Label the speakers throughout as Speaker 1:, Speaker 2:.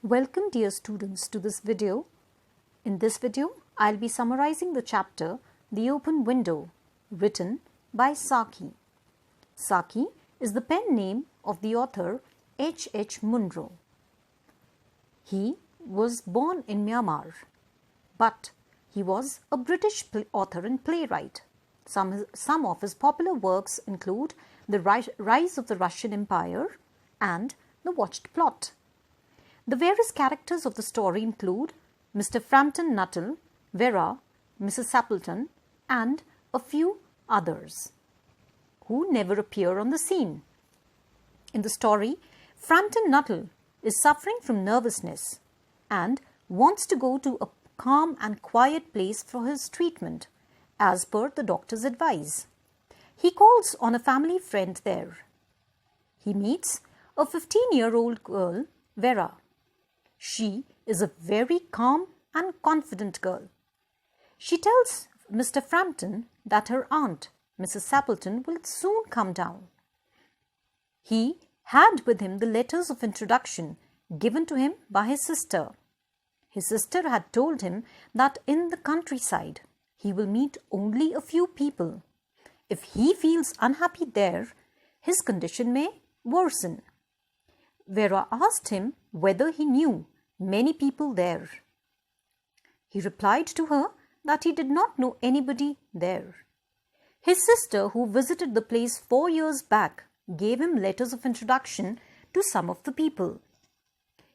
Speaker 1: Welcome dear students to this video. In this video, I'll be summarizing the chapter The Open Window, written by Saki. Saki is the pen name of the author H. Munro. He was born in Myanmar, but he was a British author and playwright. Some of his popular works include The Rise of the Russian Empire and The Watched Plot. The various characters of the story include Mr. Frampton Nuttall, Vera, Mrs. Sappleton, and a few others who never appear on the scene. In the story, Frampton Nuttall is suffering from nervousness and wants to go to a calm and quiet place for his treatment, as per the doctor's advice. He calls on a family friend there. He meets a 15-year-old girl, Vera. She is a very calm and confident girl. She tells Mr. Frampton that her aunt, Mrs. Sappleton, will soon come down. He had with him the letters of introduction given to him by his sister. His sister had told him that in the countryside he will meet only a few people. If he feels unhappy there, his condition may worsen. Vera asked him whether he knew many people there. He replied to her that he did not know anybody there. His sister, who visited the place 4 years back, gave him letters of introduction to some of the people.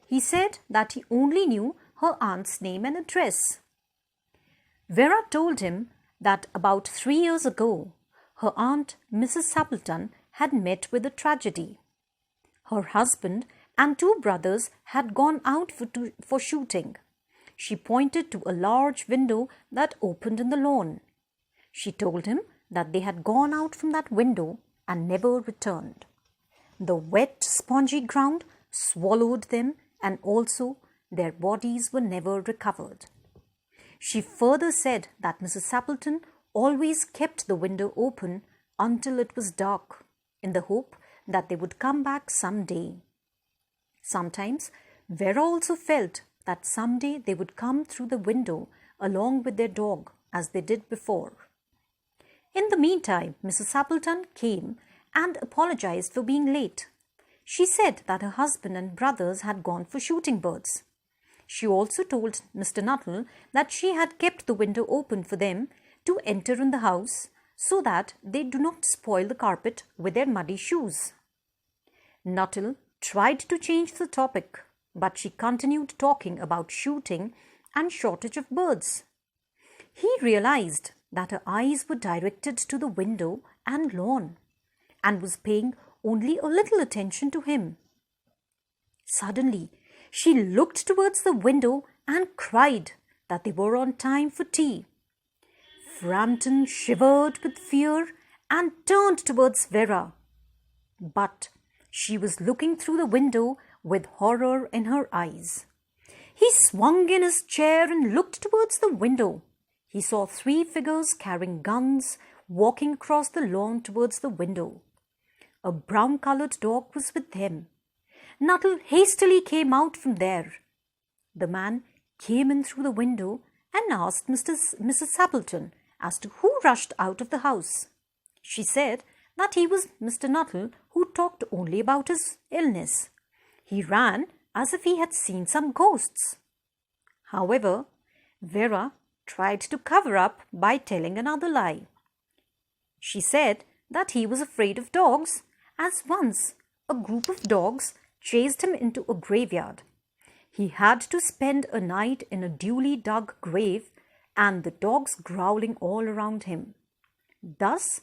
Speaker 1: He said that he only knew her aunt's name and address. Vera told him that about 3 years ago, her aunt, Mrs. Sappleton, had met with a tragedy. Her husband and 2 brothers had gone out for shooting. She pointed to a large window that opened in the lawn. She told him that they had gone out from that window and never returned. The wet, spongy ground swallowed them, and also their bodies were never recovered. She further said that Mrs. Sappleton always kept the window open until it was dark, in the hope that they would come back some day. Sometimes Vera also felt that someday they would come through the window along with their dog, as they did before. In the meantime, Mrs. Sappleton came and apologized for being late. She said that her husband and brothers had gone for shooting birds. She also told Mr. Nuttall that she had kept the window open for them to enter in the house so that they do not spoil the carpet with their muddy shoes. Nuttall tried to change the topic, but she continued talking about shooting and shortage of birds. He realized that her eyes were directed to the window and lawn, and was paying only a little attention to him. Suddenly, she looked towards the window and cried that they were on time for tea. Frampton shivered with fear and turned towards Vera, but she was looking through the window with horror in her eyes. He swung in his chair and looked towards the window. He saw 3 figures carrying guns walking across the lawn towards the window. A brown-colored dog was with them. Nuttall hastily came out from there. The man came in through the window and asked Mrs. Sappleton as to who rushed out of the house. She said that he was Mr. Nuttall, who talked only about his illness. He ran as if he had seen some ghosts. However, Vera tried to cover up by telling another lie. She said that he was afraid of dogs, as once a group of dogs chased him into a graveyard. He had to spend a night in a duly dug grave, and the dogs growling all around him. Thus,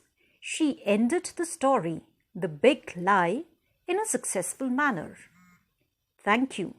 Speaker 1: she ended the story, The Big Lie, in a successful manner. Thank you.